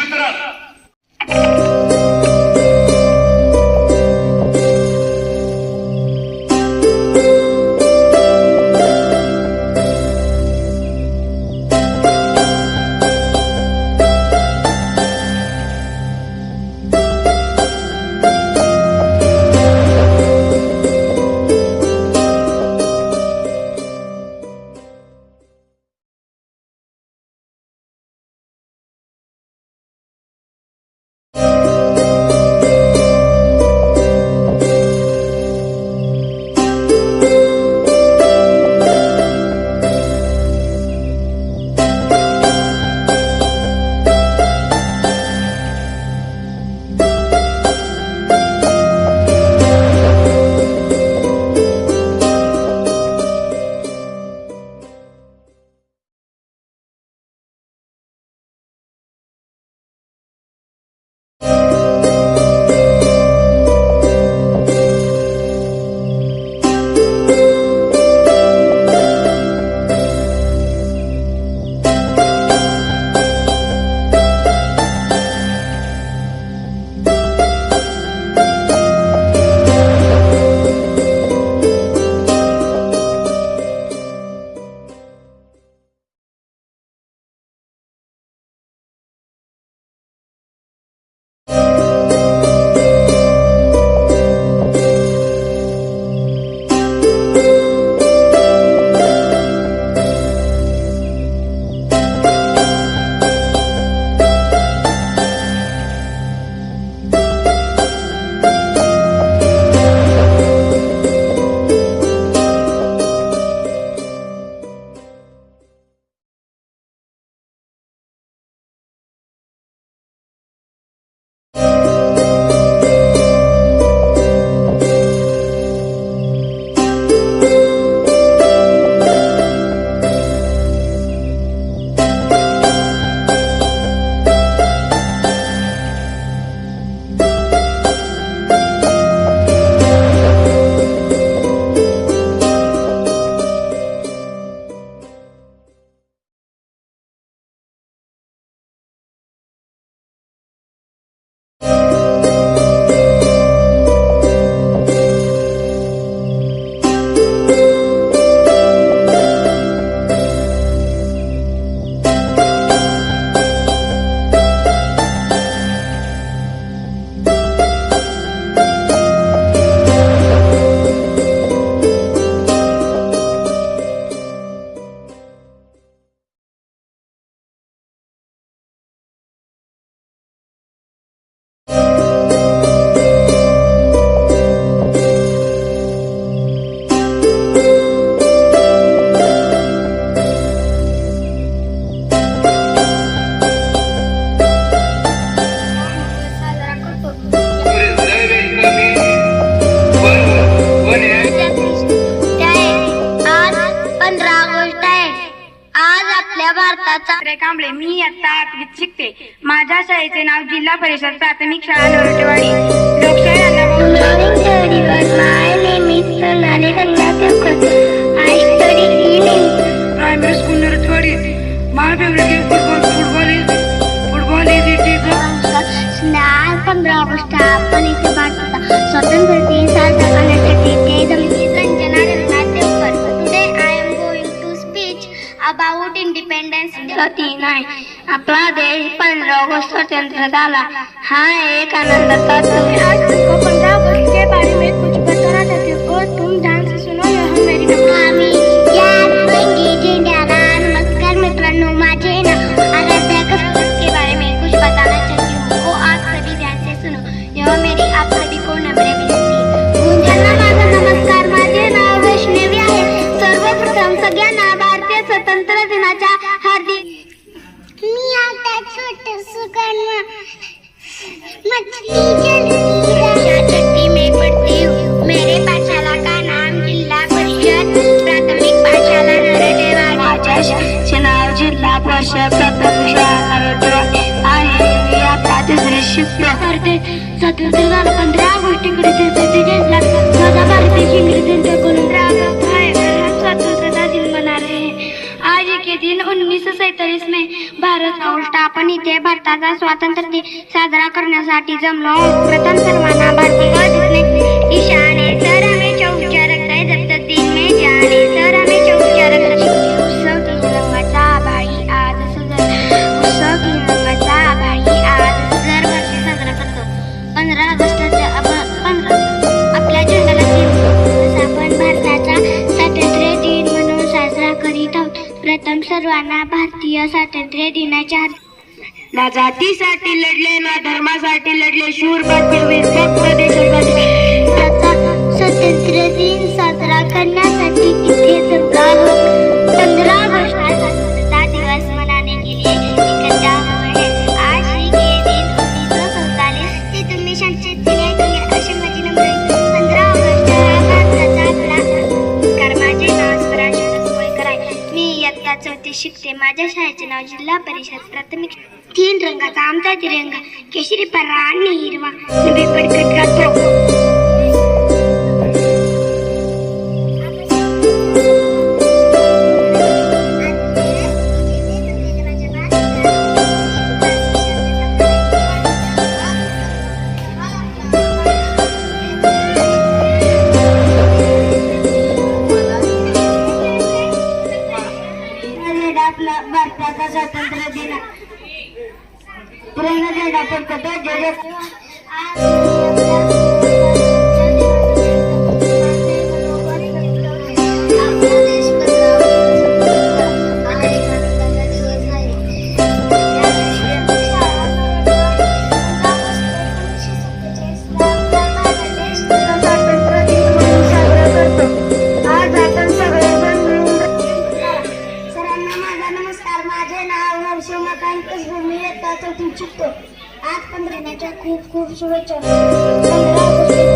उतरा। कांबळे. मी इयत्ता 8वीत शिकते. माझ्या शाळेचे नाव जिल्हा परिषद प्राथमिक शाळा नरोटेवाडी. लोकशाही primary school Narotewadi. My favourite game football is it is 15 August आपण इथे भारतात स्वातंत्र्य दिन साजरा करण्यासाठी Today I am going to speech about Independence Day. नाही, आपला देश 15 ऑगस्ट स्वतंत्र झाला. हा एक आनंदाचा दिन. आज तुमको 15 अगस्त के बारे में कुछ बताना चाहती हूँ और तुम ध्यान से सुनो. यह मेरी नमस्कार मित्रांनो, माझे नाव आराध्या कसरत के बारे में कुछ बताना चाहती हूँ और आप सभी ध्यान से सुनो. यह मेरी आप सभी को नम्र विनंती. गुंजांना माझा नमस्कार. माझे नाव वैष्णवी आहे. सर्वप्रथम सगळ्यांना भारतीय स्वतंत्र दिनाच्या हार्दिक. मी आता छोटंसं गाणं छठी में पढ़ती हूँ. मेरे पाठशाला का नाम जिल्हा परिषद प्राथमिक पाठशाला नरोटेवाडी. माझ्या शाळेचे नाव जिल्हा परिषद प्राथमिक शाळा नरोटेवाडी आहे. मी आता 3री शिकतो. भारत स्वातंत्र्य झालं 15 ऑगस्ट इंग्रजांचा माझा भारत देश इंग्रजांच्याकडून 15 अगस्त है स्वतंत्रता दिन मना रहे हैं. आज के दिन 1947 में भारत गरज का उलटा आपण इथे भारताचा स्वातंत्र्य दिन साजरा करण्यासाठी जमलो आहोत. प्रथम सर्वांना भारतीय ईशाने सर हमें चौचा रखता है जब तक दिन में जाने सर हमें चौचा रखता उत्सव की रंगाचा आभाळी आज उत्सव की रंगाचा आभाळी आज दरवर्षी साजरा करतो. 15 ऑगस्टच्या आपल्या झेंड्याला आपण भारताचा स्वातंत्र्य दिन म्हणून साजरा करीत आहोत. प्रथम सर्वांना भारतीय स्वातंत्र्य दिनाच्या ना जातीसाठी लढले ना धर्मासाठी लढले शूर बहादूर फक्त देशासाठी. स्वातंत्र्य दिन साजरा करण्यासाठी इथे जमलो आहोत. 15 ऑगस्ट हा स्वतंत्रता दिवस मनाने के लिए इकट्ठा हुए हैं. आज ही के दिन 1947 ते तुम्ही संसद दिले अशी माझी नम्र 15 ऑगस्ट हा भारताचा आपला कर्माचे नाव स्वराज्य सोयकर आहे. मी इयत्ता 4थी शिकते. माझ्या शाळेचे नाव जिल्हा परिषद प्राथमिक. 3 रंगाचा आमचा तिरंगा केशरी पांढरा आणि हिरवा नवी पडकट गातो. आपला भारताचा स्वातंत्र्य दिन पुराणा झेंडा फडकतो जय आज 15 खूप खूप शुभेच्छा. 15 ऑगस्ट